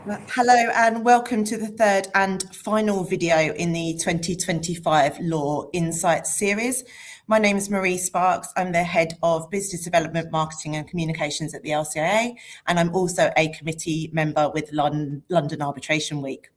Hello and welcome to the third and final video in the 2025 Law Insights series. My name is Marie Sparks. I'm the Head of Business Development, Marketing and Communications at the LCIA, and I'm also a committee member with London Arbitration Week.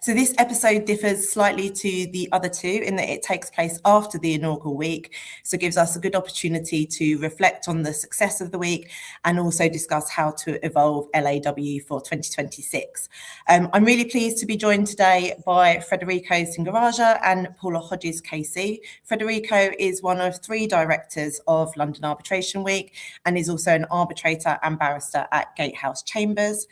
So this episode differs slightly to the other two in that it takes place after the inaugural week, so it gives us a good opportunity to reflect on the success of the week and also discuss how to evolve LAW for 2026. I'm really pleased to be joined today by Frederico Singarajah and Paula Hodges KC. Frederico is one of 3 directors of London Arbitration Week and is also an arbitrator and barrister at Gatehouse Chambers.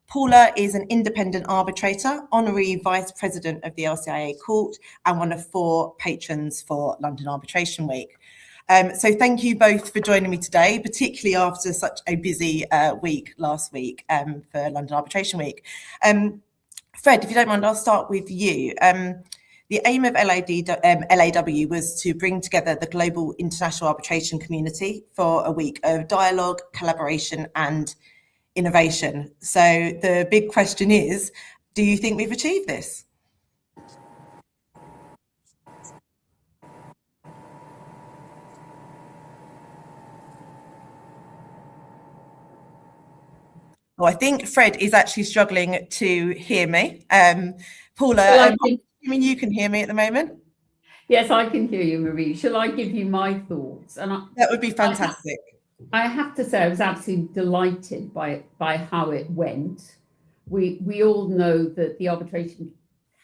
Paula is an independent arbitrator, honorary vice president of the LCIA Court, and one of 4 patrons for London Arbitration Week. So thank you both for joining me today, particularly after such a busy week last week for London Arbitration Week. Fred, if you don't mind, I'll start with you. The aim of LAW was to bring together the global international arbitration community for a week of dialogue, collaboration, and innovation. So the big question is, do you think we've achieved this? Well, I think Fred is actually struggling to hear me. Paula, I'm assuming you can hear me at the moment? Yes, I can hear you, Marie. Shall I give you my thoughts? That would be fantastic. I have to say I was absolutely delighted by how it went. We all know that the arbitration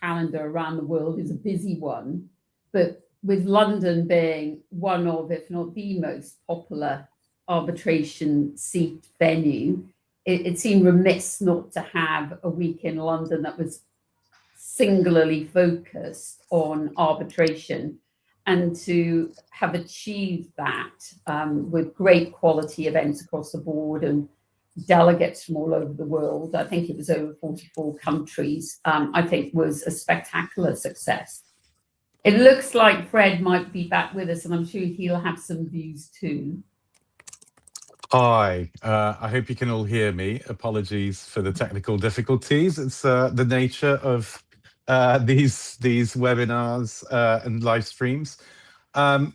calendar around the world is a busy one, but with London being one of, if not the most popular arbitration seat venue, it seemed remiss not to have a week in London that was singularly focused on arbitration. And to have achieved that with great quality events across the board and delegates from all over the world, I think it was over 44 countries, I think was a spectacular success. It looks like Fred might be back with us, and I'm sure he'll have some views too. Hi, I hope you can all hear me. Apologies for the technical difficulties. It's the nature of these webinars and live streams.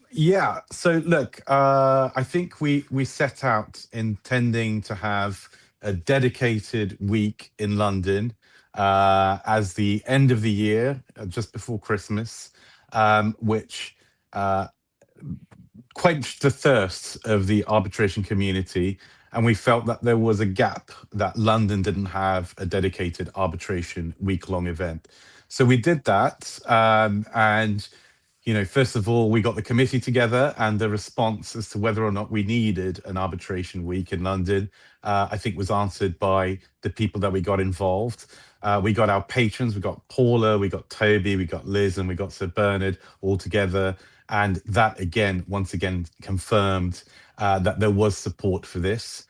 Yeah, so look, I think we set out intending to have a dedicated week in London as the end of the year, just before Christmas, which quenched the thirst of the arbitration community. And we felt that there was a gap that London didn't have a dedicated arbitration week-long event. So we did that. And, you know, first of all, we got the committee together, and the response as to whether or not we needed an arbitration week in London, I think was answered by the people that we got involved. We got our patrons, we got Paula, we got Toby, we got Liz, and we got Sir Bernard all together. And that, again, once again, confirmed that there was support for this.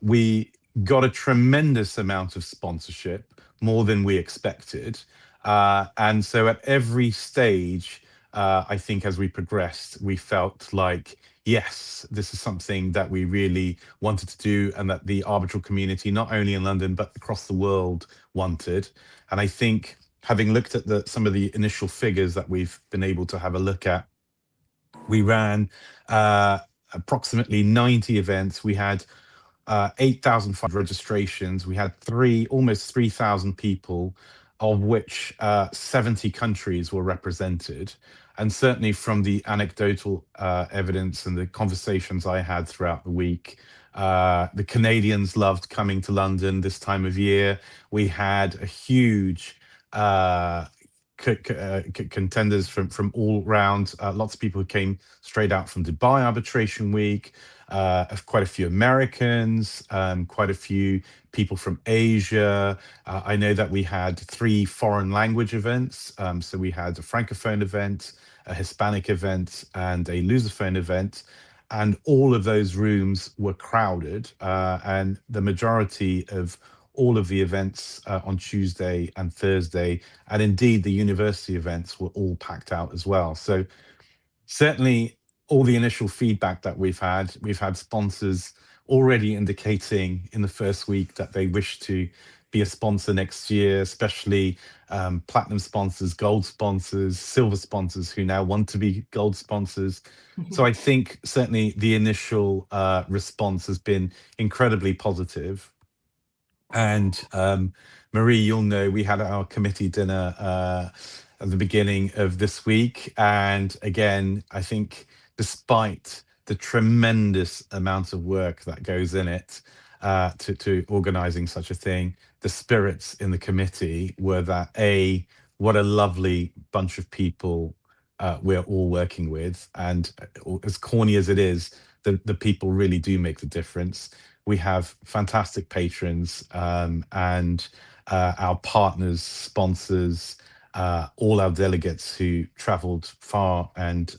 We got a tremendous amount of sponsorship, more than we expected. And so at every stage, I think as we progressed, we felt like, yes, this is something that we really wanted to do, and that the arbitral community, not only in London, but across the world, wanted. And I think, having looked at some of the initial figures that we've been able to have a look at, we ran approximately 90 events. We had 8,500 registrations. We had almost 3,000 people, of which 70 countries were represented. And certainly from the anecdotal evidence and the conversations I had throughout the week, the Canadians loved coming to London this time of year. We had a huge contenders from all round. Lots of people who came straight out from Dubai Arbitration Week, quite a few Americans, quite a few people from Asia. I know that we had 3 foreign language events. So we had a francophone event, a Hispanic event, and a lusophone event. And all of those rooms were crowded, and the majority of all of the events on Tuesday and Thursday, and indeed the university events, were all packed out as well. So certainly all the initial feedback that we've had sponsors already indicating in the first week that they wish to be a sponsor next year, especially platinum sponsors, gold sponsors, silver sponsors who now want to be gold sponsors. So I think certainly the initial response has been incredibly positive. And Marie, you'll know we had our committee dinner at the beginning of this week. And again, I think despite the tremendous amount of work that goes in it to organizing such a thing, the spirits in the committee were that, what a lovely bunch of people we're all working with. And as corny as it is, the people really do make the difference. We have fantastic patrons and our partners, sponsors, all our delegates who traveled far and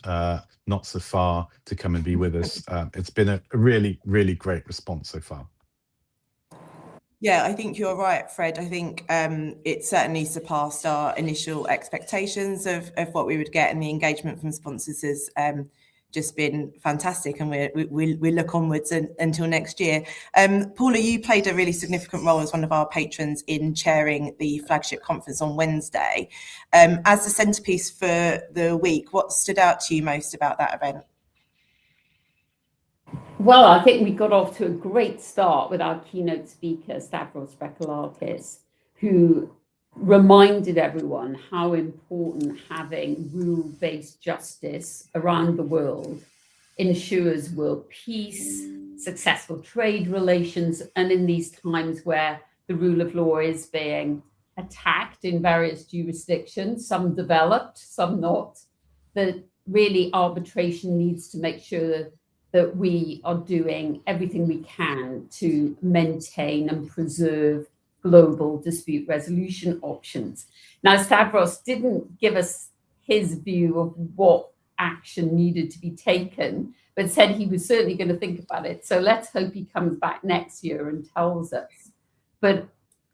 not so far to come and be with us. It's been a really, really great response so far. Yeah, I think you're right, Fred. I think it certainly surpassed our initial expectations of what we would get, and the engagement from sponsors has just been fantastic, and we look onwards until next year. Paula, you played a really significant role as one of our patrons in chairing the flagship conference on Wednesday. As the centrepiece for the week, what stood out to you most about that event? Well, I think we got off to a great start with our keynote speaker, Stavros Spekalakis, who reminded everyone how important having rule-based justice around the world ensures world peace, successful trade relations, and in these times where the rule of law is being attacked in various jurisdictions, some developed, some not, that really arbitration needs to make sure that we are doing everything we can to maintain and preserve global dispute resolution options. Now, Stavros didn't give us his view of what action needed to be taken, but said he was certainly going to think about it. So let's hope he comes back next year and tells us. But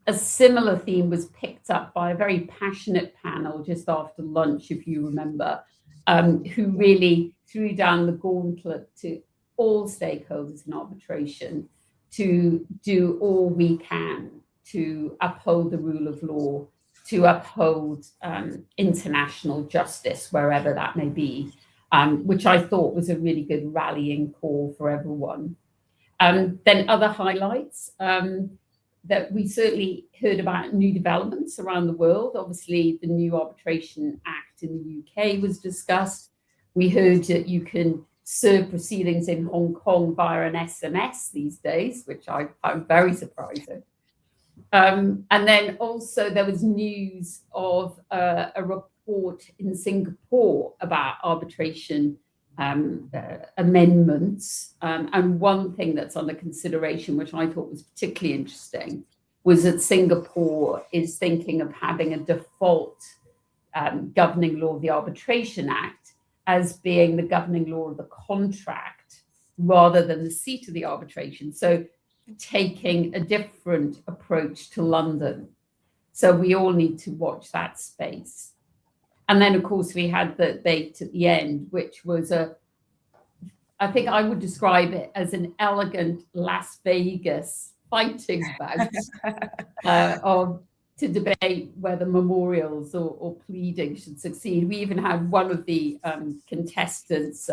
a similar theme was picked up by a very passionate panel just after lunch, if you remember, who really threw down the gauntlet to all stakeholders in arbitration to do all we can to uphold the rule of law, to uphold international justice, wherever that may be, which I thought was a really good rallying call for everyone. Then other highlights that we certainly heard about new developments around the world. Obviously, the new Arbitration Act in the UK was discussed. We heard that you can serve proceedings in Hong Kong via an SMS these days, which I found very surprising. And then also there was news of a report in Singapore about arbitration amendments. And one thing that's under consideration, which I thought was particularly interesting, was that Singapore is thinking of having a default governing law of the Arbitration Act as being the governing law of the contract rather than the seat of the arbitration. So taking a different approach to London. So we all need to watch that space. And then, of course, we had the debate at the end, which was I think I would describe it as an elegant Las Vegas fighting bout to debate whether memorials or pleadings should succeed. We even had one of the contestants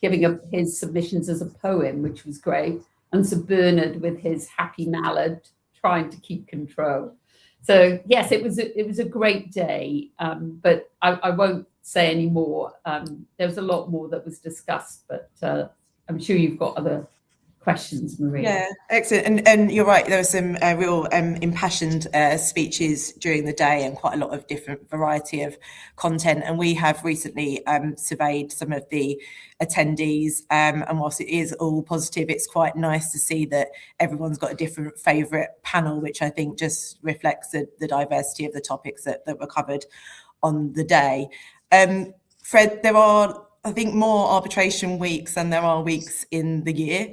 giving up his submissions as a poem, which was great, and Sir Bernard with his happy mallet trying to keep control. So yes, it was a great day, but I won't say any more. There was a lot more that was discussed, but I'm sure you've got other questions, Marie. Yeah, excellent. And you're right, there were some real impassioned speeches during the day and quite a lot of different variety of content. And we have recently surveyed some of the attendees, and whilst it is all positive, it's quite nice to see that everyone's got a different favourite panel, which I think just reflects the diversity of the topics that were covered on the day. Fred, there are, I think, more arbitration weeks than there are weeks in the year.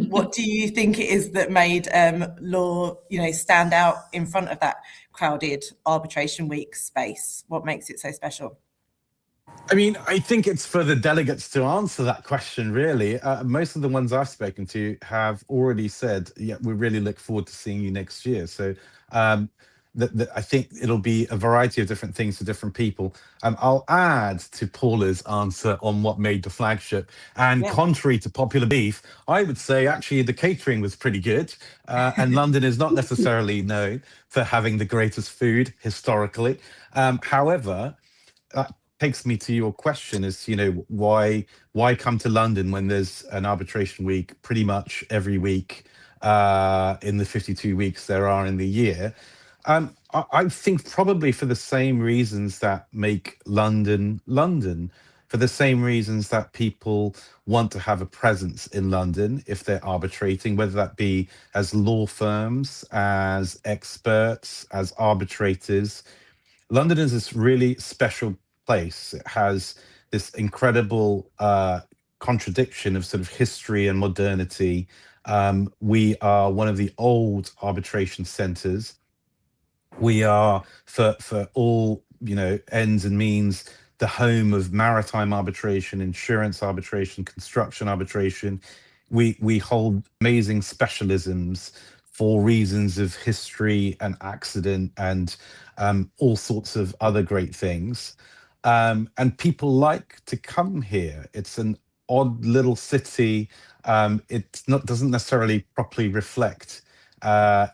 What do you think it is that made law, stand out in front of that crowded arbitration week space? What makes it so special? I mean, I think it's for the delegates to answer that question, really. Most of the ones I've spoken to have already said, yeah, we really look forward to seeing you next year. So I think it'll be a variety of different things to different people. I'll add to Paula's answer on what made the flagship. And contrary to popular belief, I would say actually the catering was pretty good. And London is not necessarily known for having the greatest food historically. However, that takes me to your question is, why come to London when there's an arbitration week pretty much every week in the 52 weeks there are in the year? I think probably for the same reasons that make London London, for the same reasons that people want to have a presence in London if they're arbitrating, whether that be as law firms, as experts, as arbitrators. London is this really special place. It has this incredible contradiction of sort of history and modernity. We are one of the old arbitration centres. We are, for all ends and means, the home of maritime arbitration, insurance arbitration, construction arbitration. We hold amazing specialisms for reasons of history and accident and all sorts of other great things. And people like to come here. It's an odd little city. Doesn't necessarily properly reflect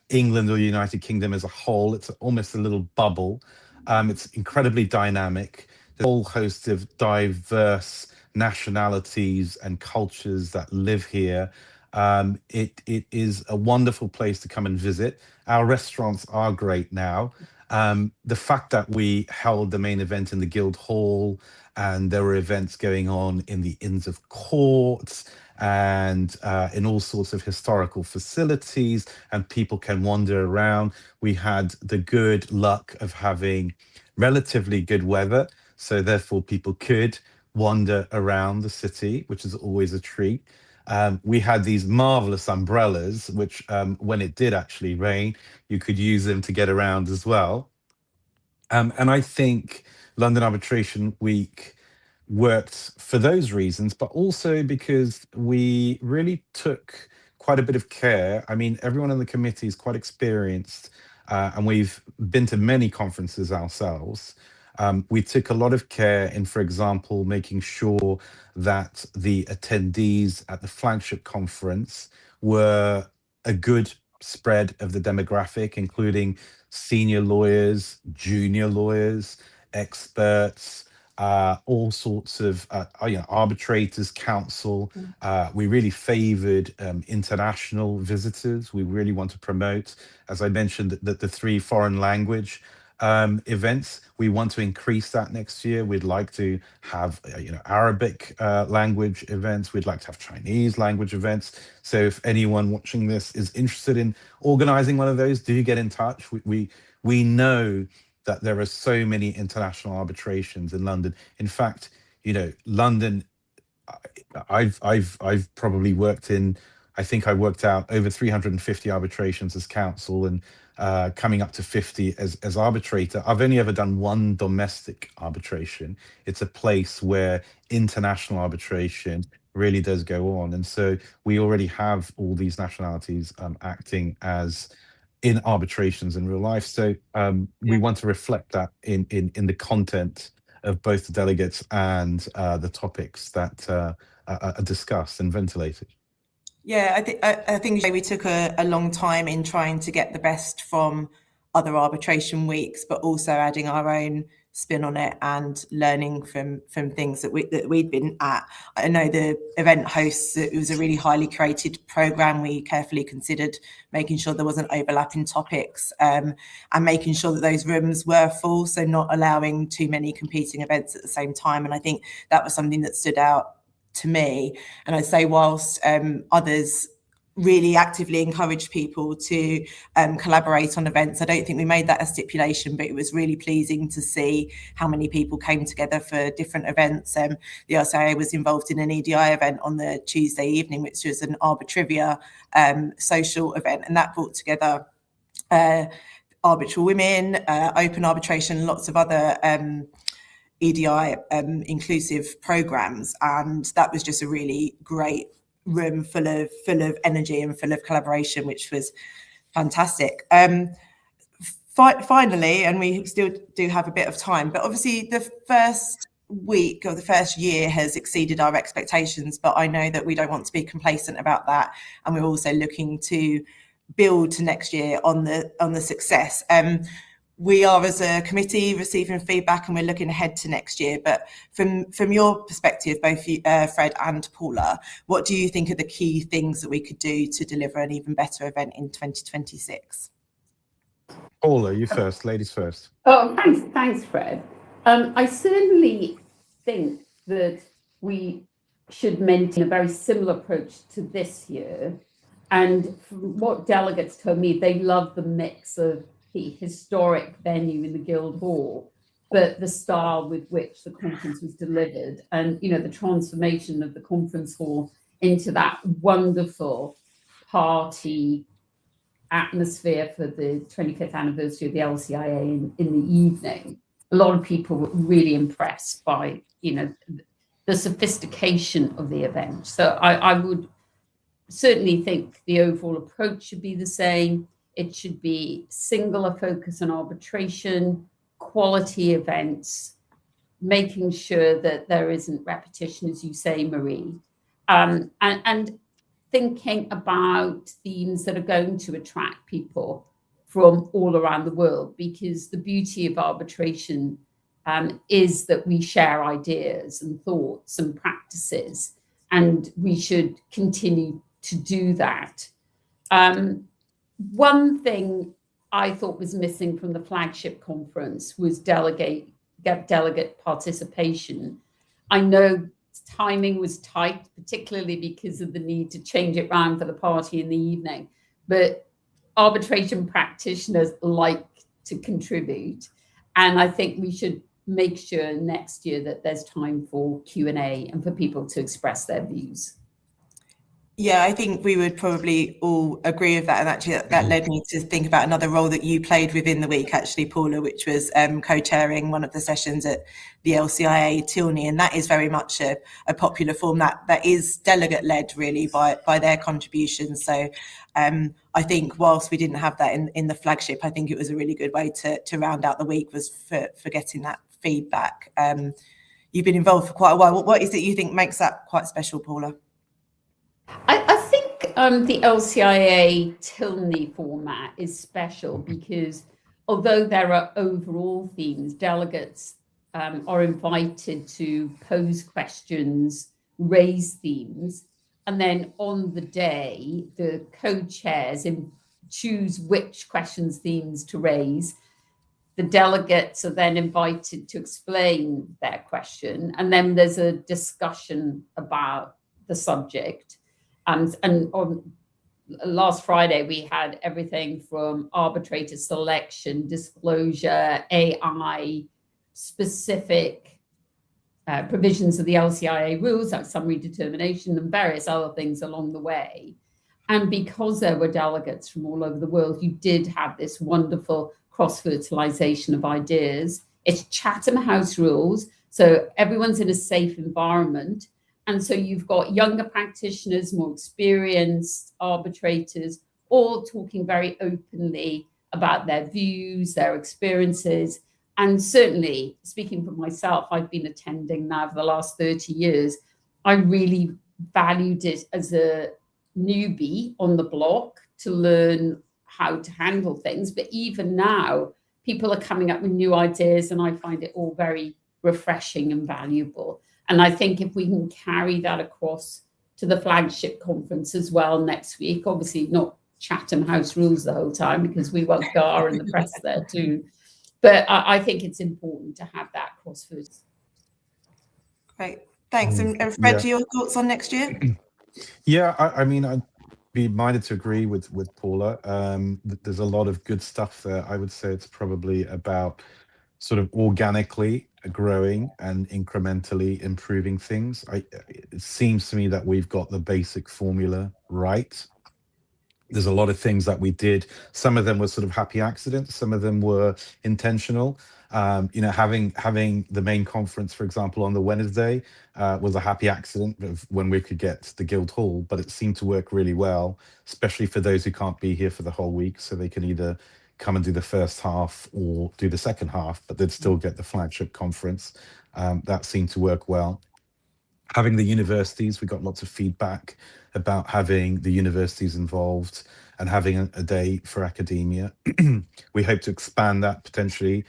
England or United Kingdom as a whole. It's almost a little bubble. It's incredibly dynamic. There's a whole host of diverse nationalities and cultures that live here. It is a wonderful place to come and visit. Our restaurants are great now. The fact that we held the main event in the Guildhall and there were events going on in the Inns of Court and in all sorts of historical facilities, and people can wander around. We had the good luck of having relatively good weather, so therefore people could wander around the city, which is always a treat. We had these marvelous umbrellas, which when it did actually rain, you could use them to get around as well. And I think London Arbitration Week worked for those reasons, but also because we really took quite a bit of care. I mean, everyone on the committee is quite experienced, and we've been to many conferences ourselves. We took a lot of care in, for example, making sure that the attendees at the flagship conference were a good spread of the demographic, including senior lawyers, junior lawyers, experts, all sorts of arbitrators, counsel. We really favoured international visitors. We really want to promote, as I mentioned, that the 3 foreign language events. We want to increase that next year. We'd like to have Arabic language events. We'd like to have Chinese language events. So if anyone watching this is interested in organizing one of those, do get in touch. We know that there are so many international arbitrations in London. In fact, London, I've probably worked in, I think I worked out over 350 arbitrations as counsel and coming up to 50 as arbitrator. I've only ever done one domestic arbitration. It's a place where international arbitration really does go on. And so we already have all these nationalities acting as in arbitrations in real life. So we want to reflect that in the content of both the delegates and the topics that are discussed and ventilated. Yeah, I think we took a long time in trying to get the best from other arbitration weeks, but also adding our own spin on it and learning from things that we'd been at. I know the event hosts, it was a really highly curated program. We carefully considered making sure there wasn't overlapping topics and making sure that those rooms were full, so not allowing too many competing events at the same time. And I think that was something that stood out to me. And I'd say whilst others really actively encouraged people to collaborate on events, I don't think we made that a stipulation, but it was really pleasing to see how many people came together for different events. The LCIA was involved in an EDI event on the Tuesday evening, which was an arbitrivia social event, and that brought together arbitral women, open arbitration, lots of other EDI inclusive programs, and that was just a really great room full of energy and full of collaboration, which was fantastic. finally, and we still do have a bit of time, but obviously the first week of the first year has exceeded our expectations, but I know that we don't want to be complacent about that, and we're also looking to build to next year on the success. We are, as a committee, receiving feedback, and we're looking ahead to next year. But from your perspective, both Fred and Paula, what do you think are the key things that we could do to deliver an even better event in 2026? Paula, you first, ladies first. Oh, thanks, Fred. I certainly think that we should maintain a very similar approach to this year. And from what delegates told me, they love the mix of the historic venue in the Guildhall, but the style with which the conference was delivered, and the transformation of the conference hall into that wonderful party atmosphere for the 25th anniversary of the LCIA in the evening. A lot of people were really impressed by the sophistication of the event. So I would certainly think the overall approach should be the same. It should be singular focus on arbitration, quality events, making sure that there isn't repetition, as you say, Marie, and thinking about themes that are going to attract people from all around the world, because the beauty of arbitration is that we share ideas and thoughts and practices, and we should continue to do that. One thing I thought was missing from the flagship conference was delegate participation. I know timing was tight, particularly because of the need to change it round for the party in the evening, but arbitration practitioners like to contribute, and I think we should make sure next year that there's time for Q&A and for people to express their views. Yeah, I think we would probably all agree with that. And actually that led me to think about another role that you played within the week, actually, Paula, which was co-chairing one of the sessions at the LCIA Tylney. And that is very much a popular form that is delegate-led, really, by their contributions. So I think whilst we didn't have that in the flagship, I think it was a really good way to round out the week, was for getting that feedback. You've been involved for quite a while. What is it you think makes that quite special, Paula? I think the LCIA Tylney format is special because although there are overall themes, delegates are invited to pose questions, raise themes, and then on the day, the co-chairs choose which questions, themes to raise. The delegates are then invited to explain their question, and then there's a discussion about the subject. And on last Friday, we had everything from arbitrator selection, disclosure, AI, specific provisions of the LCIA rules, like summary determination, and various other things along the way. And because there were delegates from all over the world, you did have this wonderful cross-fertilization of ideas. It's Chatham House rules, so everyone's in a safe environment. And so you've got younger practitioners, more experienced arbitrators, all talking very openly about their views, their experiences. And certainly, speaking for myself, I've been attending now for the last 30 years. I really valued it as a newbie on the block to learn how to handle things. But even now, people are coming up with new ideas, and I find it all very refreshing and valuable. And I think if we can carry that across to the flagship conference as well next week, obviously not Chatham House rules the whole time, because we want GAR and the press there too. But I think it's important to have that crossfit. Great, thanks. And Fred, your thoughts on next year? Yeah, I mean, I'd be minded to agree with Paula. There's a lot of good stuff there. I would say it's probably about sort of organically growing and incrementally improving things. It seems to me that we've got the basic formula right. There's a lot of things that we did. Some of them were sort of happy accidents. Some of them were intentional. Having the main conference, for example, on the Wednesday was a happy accident of when we could get to the Guildhall, but it seemed to work really well, especially for those who can't be here for the whole week. So they can either come and do the first half or do the second half, but they'd still get the flagship conference. That seemed to work well. Having the universities, we got lots of feedback about having the universities involved and having a day for academia. We hope to expand that potentially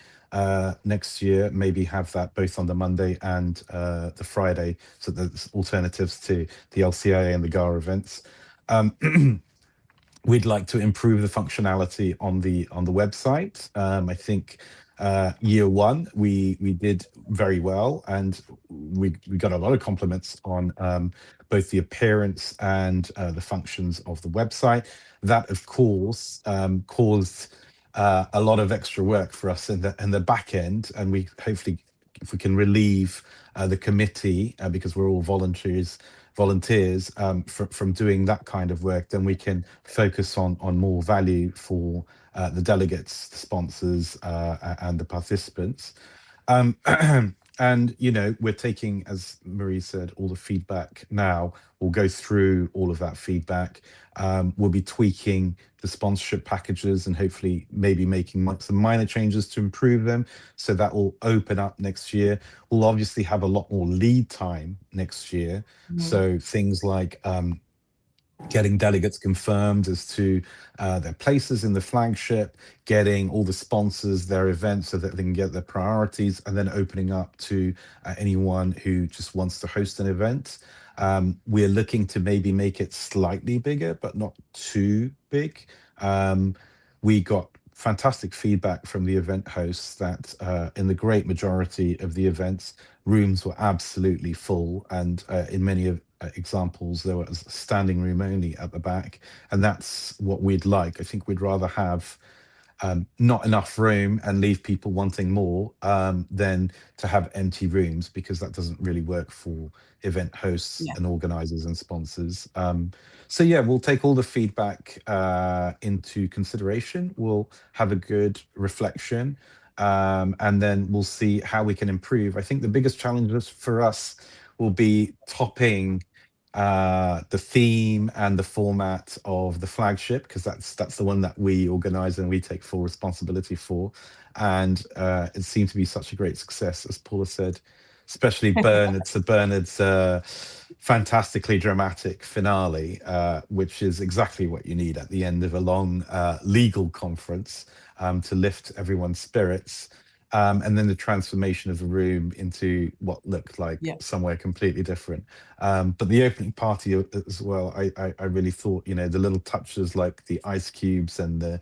next year, maybe have that both on the Monday and the Friday, so there's alternatives to the LCIA and the GAR events. We'd like to improve the functionality on the website. I think year one we did very well, and we got a lot of compliments on both the appearance and the functions of the website. That, of course, caused a lot of extra work for us in the back end, and we hopefully, if we can relieve the committee, because we're all volunteers from doing that kind of work, then we can focus on more value for the delegates, the sponsors, and the participants. And, you know, we're taking, as Marie said, all the feedback now. We'll go through all of that feedback. We'll be tweaking the sponsorship packages and hopefully maybe making some minor changes to improve them. So that will open up next year. We'll obviously have a lot more lead time next year. So things like getting delegates confirmed as to their places in the flagship, getting all the sponsors their events so that they can get their priorities, and then opening up to anyone who just wants to host an event. We're looking to maybe make it slightly bigger, but not too big. We got fantastic feedback from the event hosts that in the great majority of the events, rooms were absolutely full, and in many of examples there was a standing room only at the back, and that's what we'd like. I think we'd rather have not enough room and leave people wanting more than to have empty rooms, because that doesn't really work for event hosts and organizers and sponsors. So yeah, we'll take all the feedback into consideration. We'll have a good reflection, and then we'll see how we can improve. I think the biggest challenges for us will be topping the theme and the format of the flagship, because that's the one that we organize and we take full responsibility for. And it seemed to be such a great success, as Paula said, especially Bernard's fantastically dramatic finale, which is exactly what you need at the end of a long legal conference to lift everyone's spirits. And then the transformation of the room into what looked like somewhere completely different. But the opening party as well, I really thought, you know, the little touches like the ice cubes and the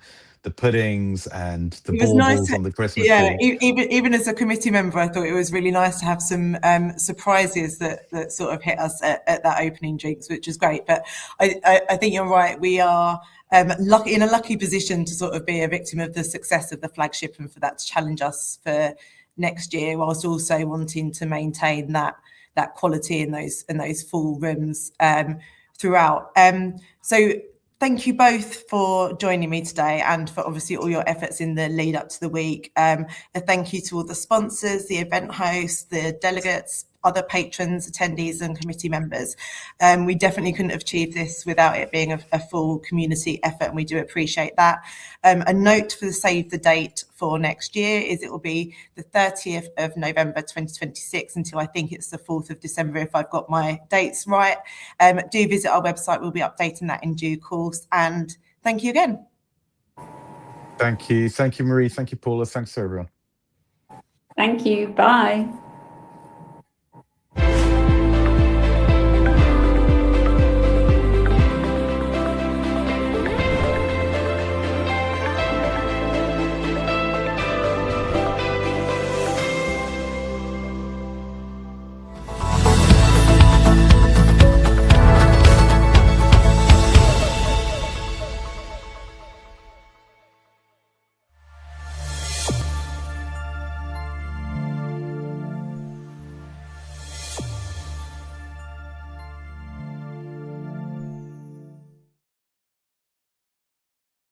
puddings and the baubles on the Christmas tree. Even as a committee member, I thought it was really nice to have some surprises that sort of hit us at that opening drinks, which is great. But I think you're right. We are in a lucky position to sort of be a victim of the success of the flagship, and for that to challenge us for next year, whilst also wanting to maintain that quality in those full rooms throughout. So thank you both for joining me today, and for obviously all your efforts in the lead up to the week. A thank you to all the sponsors, the event hosts, the delegates, other patrons, attendees and committee members. We definitely couldn't have achieved this without it being a full community effort, and we do appreciate that. A note for the save the date for next year is it will be the 30th of November 2026 until I think it's the 4th of December, if I've got my dates right. Do visit our website, we'll be updating that in due course, and thank you again. Thank you. Thank you, Marie. Thank you, Paula. Thanks to everyone. Thank you. Bye.